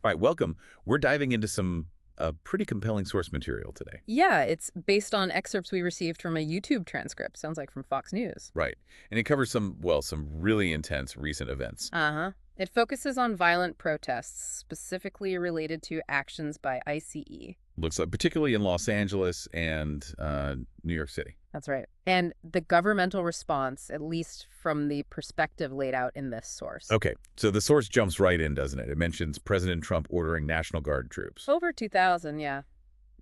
All right, welcome. We're diving into some pretty compelling source material today. Yeah, it's based on excerpts we received from a YouTube transcript. Sounds like from Fox News. Right. And it covers some really intense recent events. Uh-huh. It focuses on violent protests, specifically related to actions by ICE. Looks like particularly in Los Angeles and New York City. That's right. And the governmental response, at least from the perspective laid out in this source. Okay, so the source jumps right in, doesn't it? It mentions President Trump ordering National Guard troops. Over 2,000, yeah,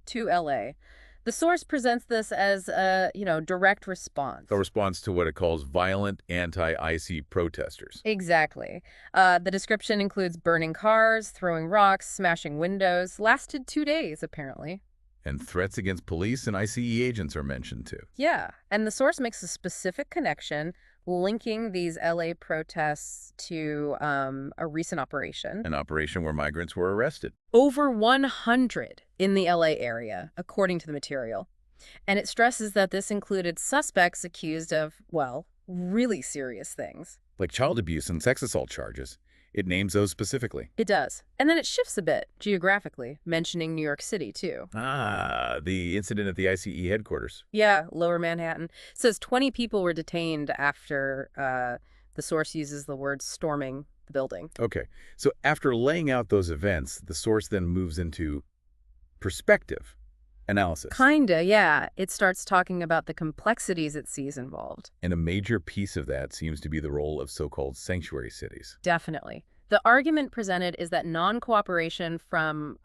to LA. The source presents this as a, direct response. A response to what it calls violent anti-IC protesters. Exactly. The description includes burning cars, throwing rocks, smashing windows. Lasted 2 days, apparently. And threats against police and ICE agents are mentioned too. Yeah, and the source makes a specific connection linking these LA protests to a recent operation. An operation where migrants were arrested. Over 100 in the LA area, according to the material. And it stresses that this included suspects accused of, well, really serious things. Like child abuse and sex assault charges. It names those specifically. It does. And then it shifts a bit, geographically, mentioning New York City, too. Ah, the incident at the ICE headquarters. Yeah, Lower Manhattan. It says 20 people were detained after the source uses the word storming the building. Okay, so after laying out those events, the source then moves into perspective analysis. Kinda, yeah. It starts talking about the complexities it sees involved. And a major piece of that seems to be the role of so-called sanctuary cities. Definitely. The argument presented is that non-cooperation from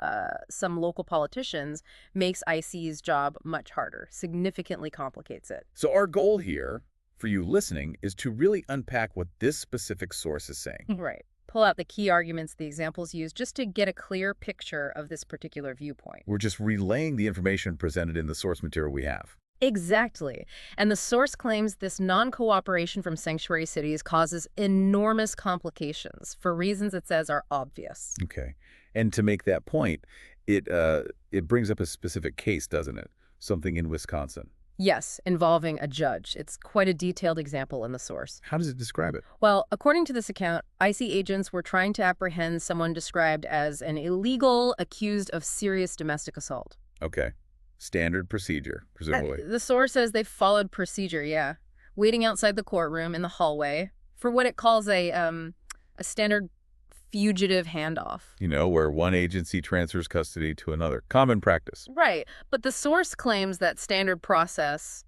some local politicians makes IC's job much harder, significantly complicates it. So our goal here, for you listening, is to really unpack what this specific source is saying. Right. Pull out the key arguments the examples use just to get a clear picture of this particular viewpoint. We're just relaying the information presented in the source material we have. Exactly. And the source claims this non-cooperation from sanctuary cities causes enormous complications for reasons it says are obvious. Okay. And to make that point, it brings up a specific case, doesn't it? Something in Wisconsin. Yes, involving a judge. It's quite a detailed example in the source. How does it describe it? Well, according to this account, IC agents were trying to apprehend someone described as an illegal accused of serious domestic assault. Okay. Standard procedure, presumably. The source says they followed procedure, yeah. Waiting outside the courtroom in the hallway for what it calls a standard fugitive handoff. You know, where one agency transfers custody to another. Common practice. Right. But the source claims that standard process,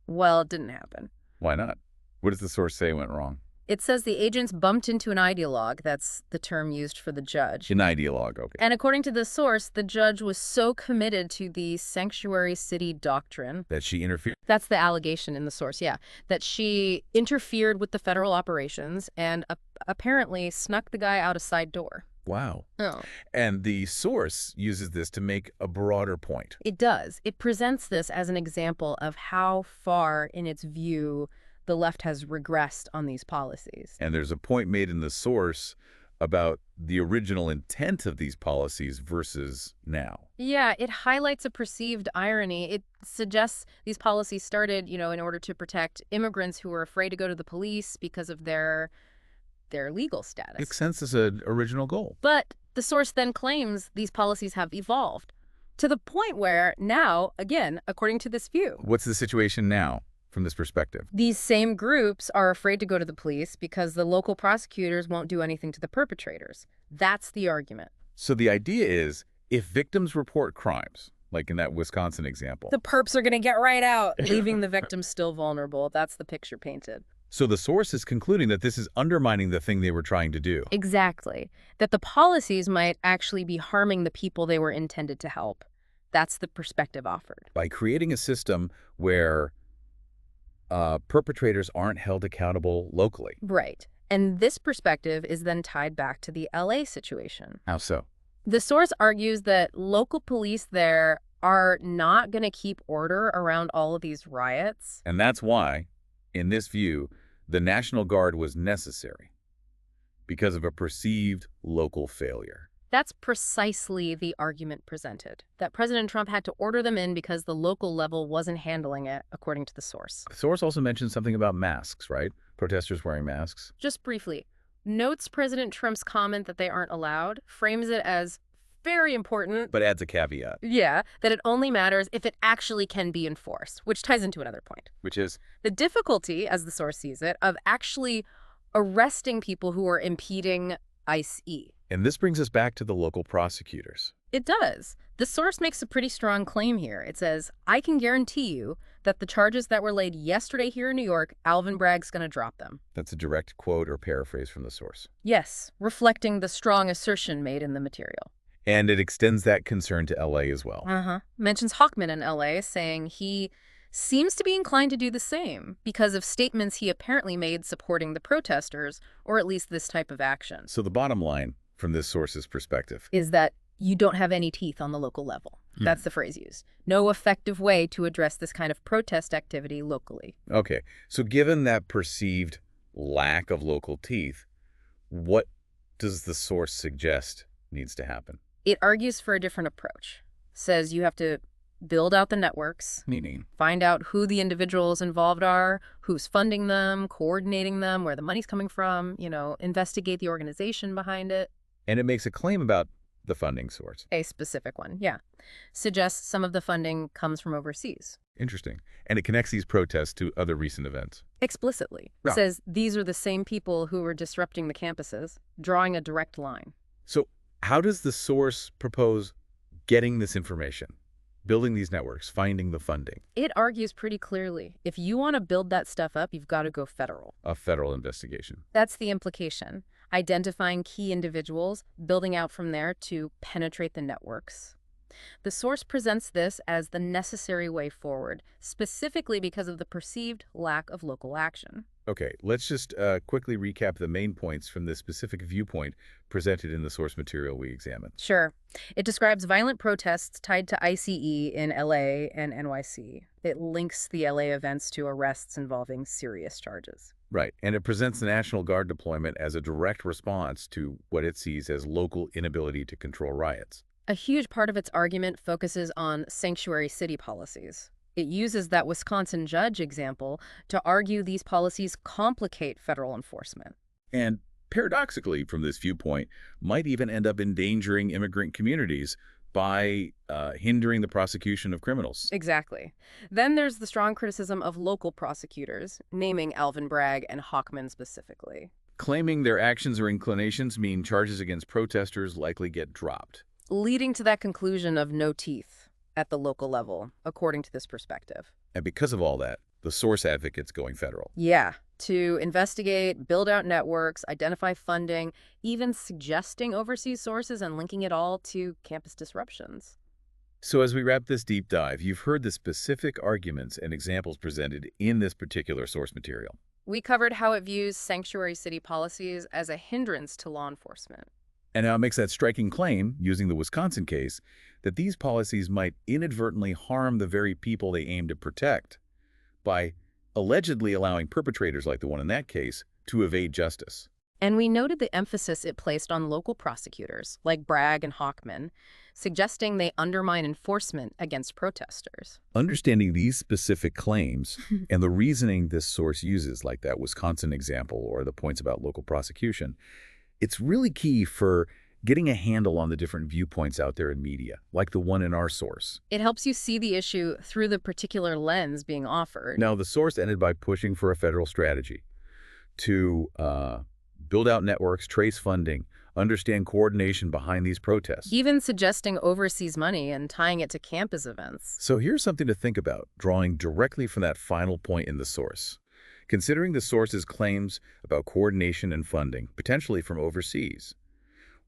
well, it didn't happen. Why not? What does the source say went wrong? It says the agents bumped into an ideologue. That's the term used for the judge. An ideologue, okay. And according to the source, the judge was so committed to the sanctuary city doctrine. That she interfered. That's the allegation in the source, yeah. That she interfered with the federal operations and apparently snuck the guy out a side door. Wow. Oh. And the source uses this to make a broader point. It does. It presents this as an example of how far, in its view, the left has regressed on these policies. And there's a point made in the source about the original intent of these policies versus now. Yeah, it highlights a perceived irony. It suggests these policies started, in order to protect immigrants who were afraid to go to the police because of their legal status. Makes sense as an original goal. But the source then claims these policies have evolved to the point where now, again, according to this view, What's the situation now from this perspective? these same groups are afraid to go to the police because the local prosecutors won't do anything to the perpetrators. That's the argument. So the idea is, if victims report crimes, like in that Wisconsin example, The perps are going to get right out, leaving the victims still vulnerable. That's the picture painted. so the source is concluding that this is undermining the thing they were trying to do. Exactly. That the policies might actually be harming the people they were intended to help. That's the perspective offered. By creating a system where perpetrators aren't held accountable locally. Right. And this perspective is then tied back to the LA situation. How so? The source argues that local police there are not going to keep order around all of these riots. And that's why, in this view, the National Guard was necessary because of a perceived local failure. That's precisely the argument presented, that President Trump had to order them in because the local level wasn't handling it, according to the source. The source also mentioned something about masks, right? Protesters wearing masks. Just briefly, notes President Trump's comment that they aren't allowed, frames it as very important. But adds a caveat. Yeah, that it only matters if it actually can be enforced, which ties into another point. Which is? The difficulty, as the source sees it, of actually arresting people who are impeding ICE. And this brings us back to the local prosecutors. It does. The source makes a pretty strong claim here. It says, I can guarantee you that the charges that were laid yesterday here in New York, Alvin Bragg's going to drop them. That's a direct quote or paraphrase from the source. Yes, reflecting the strong assertion made in the material. And it extends that concern to L.A. as well. Mentions Hochman in L.A., saying he seems to be inclined to do the same because of statements he apparently made supporting the protesters, or at least this type of action. So the bottom line, from this source's perspective, is that you don't have any teeth on the local level. That's the phrase used. No effective way to address this kind of protest activity locally. Okay, so given that perceived lack of local teeth, what does the source suggest needs to happen? It argues for a different approach. Says you have to build out the networks. Meaning? Find out who the individuals involved are, who's funding them, coordinating them, where the money's coming from, investigate the organization behind it. And it makes a claim about the funding source. A specific one, yeah. Suggests some of the funding comes from overseas. Interesting. And it connects these protests to other recent events. Explicitly. Yeah. Says these are the same people who were disrupting the campuses, drawing a direct line. So how does the source propose getting this information, building these networks, finding the funding? It argues pretty clearly. If you want to build that stuff up, you've got to go federal. A federal investigation. That's the implication. Identifying key individuals, building out from there to penetrate the networks. The source presents this as the necessary way forward, specifically because of the perceived lack of local action. Okay, let's just quickly recap the main points from this specific viewpoint presented in the source material we examined. Sure. It describes violent protests tied to ICE in LA and NYC. It links the LA events to arrests involving serious charges. Right, and it presents the National Guard deployment as a direct response to what it sees as local inability to control riots. A huge part of its argument focuses on sanctuary city policies. It uses that Wisconsin judge example to argue these policies complicate federal enforcement. And paradoxically, from this viewpoint, might even end up endangering immigrant communities by hindering the prosecution of criminals. Exactly. Then there's the strong criticism of local prosecutors, naming Alvin Bragg and Hochman specifically. Claiming their actions or inclinations mean charges against protesters likely get dropped. Leading to that conclusion of no teeth at the local level, according to this perspective. And because of all that, the source advocates going federal. Yeah, to investigate, build out networks, identify funding, even suggesting overseas sources and linking it all to campus disruptions. So as we wrap this deep dive, you've heard the specific arguments and examples presented in this particular source material. We covered how it views sanctuary city policies as a hindrance to law enforcement. And now it makes that striking claim, using the Wisconsin case, that these policies might inadvertently harm the very people they aim to protect by allegedly allowing perpetrators like the one in that case to evade justice. And we noted the emphasis it placed on local prosecutors, like Bragg and Hochman, suggesting they undermine enforcement against protesters. Understanding these specific claims and the reasoning this source uses, like that Wisconsin example or the points about local prosecution, it's really key for getting a handle on the different viewpoints out there in media, like the one in our source. It helps you see the issue through the particular lens being offered. Now, the source ended by pushing for a federal strategy to build out networks, trace funding, understand coordination behind these protests. Even suggesting overseas money and tying it to campus events. So here's something to think about, drawing directly from that final point in the source. Considering the source's claims about coordination and funding, potentially from overseas,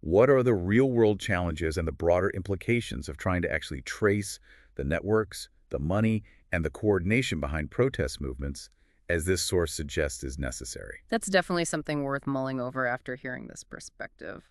what are the real-world challenges and the broader implications of trying to actually trace the networks, the money, and the coordination behind protest movements, as this source suggests is necessary? That's definitely something worth mulling over after hearing this perspective.